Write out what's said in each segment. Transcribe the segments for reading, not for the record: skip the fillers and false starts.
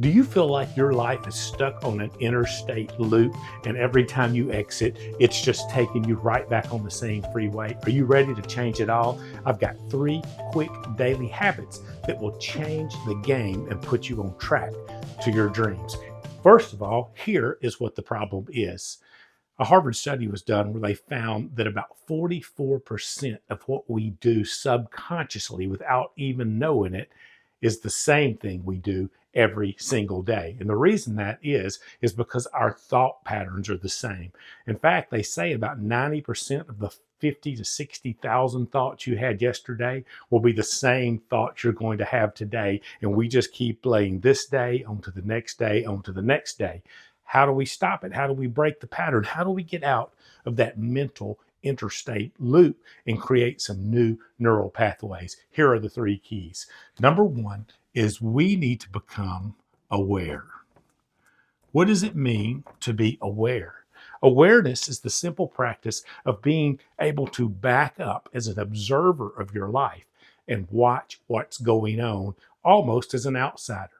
Do you feel like your life is stuck on an interstate loop and every time you exit, it's just taking you right back on the same freeway? Are you ready to change it all? I've got 3 quick daily habits that will change the game and put you on track to your dreams. First of all, here is what the problem is. A Harvard study was done where they found that about 44% of what we do subconsciously without even knowing it is the same thing we do every single day. And the reason that is because our thought patterns are the same. In fact, they say about 90% of the 50 to 60,000 thoughts you had yesterday will be the same thoughts you're going to have today. And we just keep playing this day onto the next day, onto the next day. How do we stop it? How do we break the pattern? How do we get out of that mental interstate loop and create some new neural pathways? Here are the 3 keys. Number 1 is we need to become aware. What does it mean to be aware? Awareness is the simple practice of being able to back up as an observer of your life and watch what's going on almost as an outsider.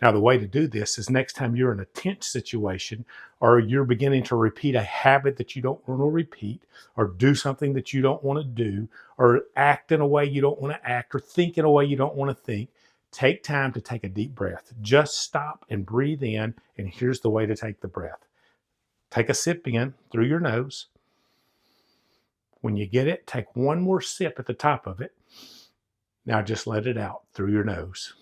Now, the way to do this is next time you're in a tense situation or you're beginning to repeat a habit that you don't want to repeat or do something that you don't want to do or act in a way you don't want to act or think in a way you don't want to think, take time to take a deep breath. Just stop and breathe in, and here's the way to take the breath. Take a sip in through your nose. When you get it, take one more sip at the top of it. Now just let it out through your nose.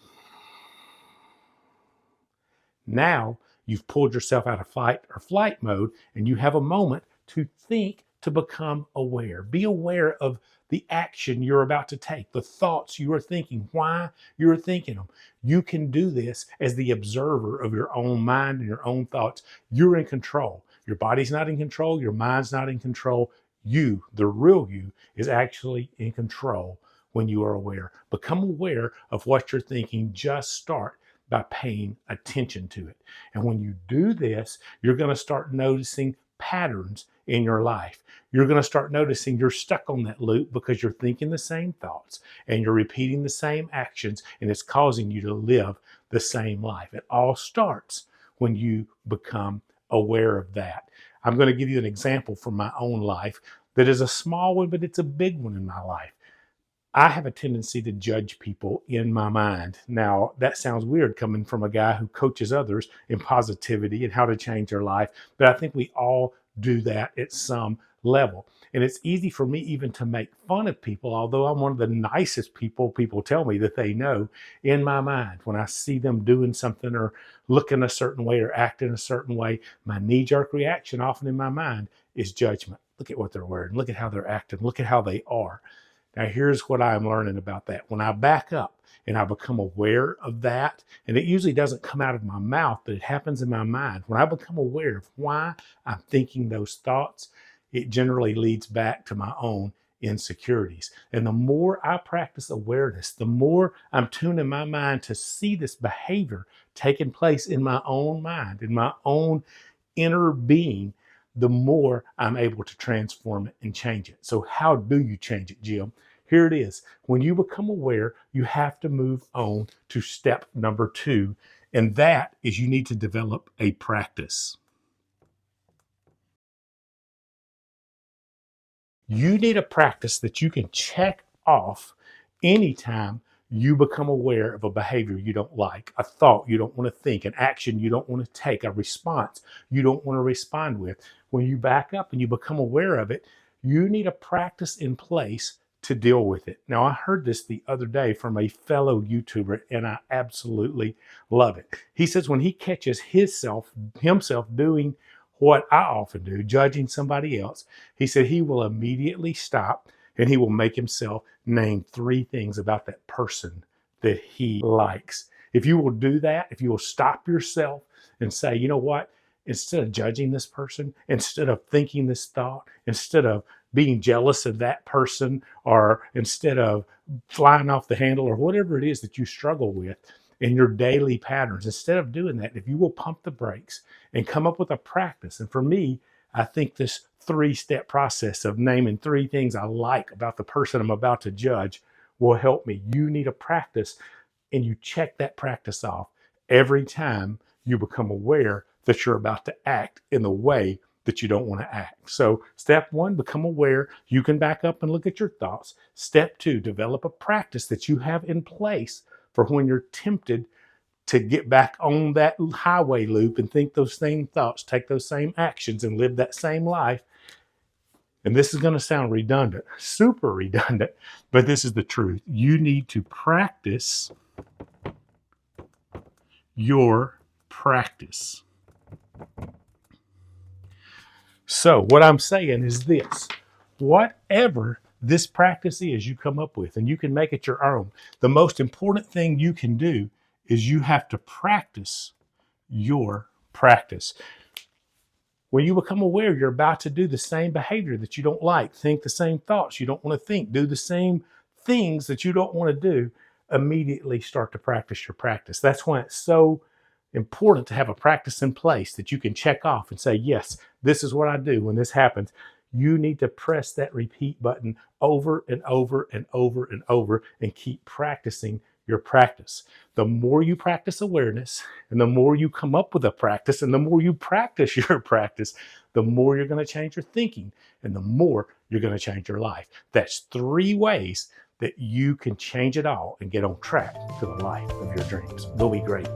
Now you've pulled yourself out of fight or flight mode and you have a moment to think, to become aware. Be aware of the action you're about to take, the thoughts you are thinking, why you're thinking them. You can do this as the observer of your own mind and your own thoughts. You're in control. Your body's not in control. Your mind's not in control. You, the real you, is actually in control when you are aware. Become aware of what you're thinking. Just start by paying attention to it. And when you do this, you're going to start noticing patterns in your life. You're going to start noticing you're stuck on that loop because you're thinking the same thoughts and you're repeating the same actions, and it's causing you to live the same life. It all starts when you become aware of that. I'm going to give you an example from my own life that is a small one, but it's a big one in my life. I have a tendency to judge people in my mind. Now, that sounds weird coming from a guy who coaches others in positivity and how to change their life, but I think we all do that at some level. And it's easy for me even to make fun of people, although I'm one of the nicest people tell me that they know in my mind. When I see them doing something or looking a certain way or acting a certain way, my knee-jerk reaction often in my mind is judgment. Look at what they're wearing. Look at how they're acting. Look at how they are. Now, here's what I'm learning about that. When I back up and I become aware of that, and it usually doesn't come out of my mouth, but it happens in my mind. When I become aware of why I'm thinking those thoughts, it generally leads back to my own insecurities. And the more I practice awareness, the more I'm tuning my mind to see this behavior taking place in my own mind, in my own inner being, the more I'm able to transform it and change it. So how do you change it, Jim? Here it is. When you become aware, you have to move on to step number 2, and that is you need to develop a practice. You need a practice that you can check off anytime you become aware of a behavior you don't like, a thought you don't want to think, an action you don't want to take, a response you don't want to respond with. When you back up and you become aware of it, you need a practice in place to deal with it. Now, I heard this the other day from a fellow YouTuber, and I absolutely love it. He says when he catches himself doing what I often do, judging somebody else, he said he will immediately stop and he will make himself name 3 things about that person that he likes. If you will do that, if you will stop yourself and say, you know what, instead of judging this person, instead of thinking this thought, instead of being jealous of that person, or instead of flying off the handle or whatever it is that you struggle with in your daily patterns, instead of doing that, if you will pump the brakes and come up with a practice. And for me, I think this 3-step process of naming 3 things I like about the person I'm about to judge will help me. You need a practice, and you check that practice off every time you become aware that you're about to act in the way that you don't want to act. So step one, become aware. You can back up and look at your thoughts. Step two, develop a practice that you have in place for when you're tempted to get back on that highway loop and think those same thoughts, take those same actions, and live that same life. And this is going to sound redundant, super redundant, but this is the truth. You need to practice your practice. So what I'm saying is this: whatever this practice is you come up with, and you can make it your own, the most important thing you can do is you have to practice your practice. When you become aware you're about to do the same behavior that you don't like, think the same thoughts you don't want to think, do the same things that you don't want to do, immediately start to practice your practice. That's why it's so important to have a practice in place that you can check off and say, yes, this is what I do when this happens. You need to press that repeat button over and over and over and over and keep practicing your practice. The more you practice awareness, and the more you come up with a practice, and the more you practice your practice, the more you're going to change your thinking, and the more you're going to change your life. That's 3 ways that you can change it all and get on track to the life of your dreams. Go be great.